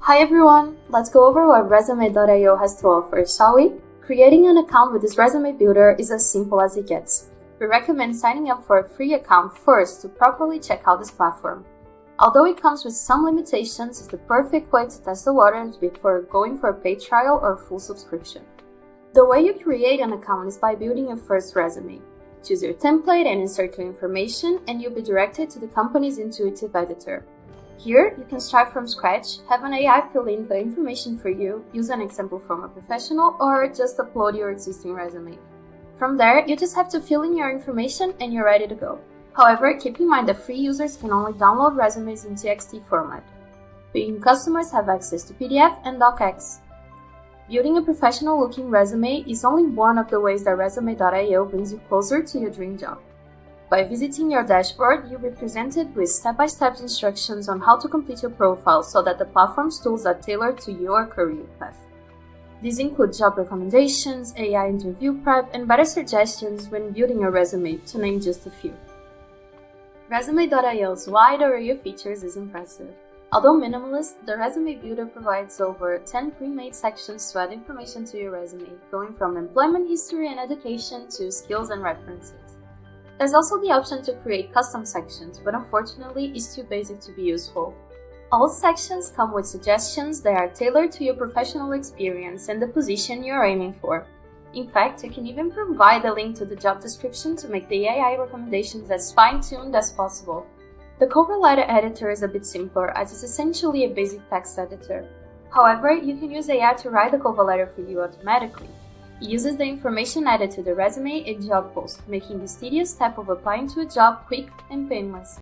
Hi everyone! Let's go over what Resume.io has to offer, shall we? Creating an account with this resume builder is as simple as it gets. We recommend signing up for a free account first to properly check out this platform. Although it comes with some limitations, it's the perfect way to test the waters before going for a paid trial or full subscription. The way you create an account is by building your first resume. Choose your template and insert your information, and you'll be directed to the company's intuitive editor. Here, you can start from scratch, have an AI fill in the information for you, use an example from a professional, or just upload your existing resume. From there, you just have to fill in your information and you're ready to go. However, keep in mind that free users can only download resumes in TXT format. Paying customers have access to PDF and DocX. Building a professional-looking resume is only one of the ways that Resume.io brings you closer to your dream job. By visiting your dashboard, you'll be presented with step-by-step instructions on how to complete your profile so that the platform's tools are tailored to your career path. These include job recommendations, AI interview prep, and better suggestions when building your resume, to name just a few. Resume.io's wide array of features is impressive. Although minimalist, the Resume Builder provides over 10 pre-made sections to add information to your resume, going from employment history and education to skills and references. There's also the option to create custom sections, but unfortunately, it's too basic to be useful. All sections come with suggestions that are tailored to your professional experience and the position you're aiming for. In fact, you can even provide a link to the job description to make the AI recommendations as fine-tuned as possible. The cover letter editor is a bit simpler, as it's essentially a basic text editor. However, you can use AI to write the cover letter for you automatically. It uses the information added to the resume and job post, making this tedious step of applying to a job quick and painless.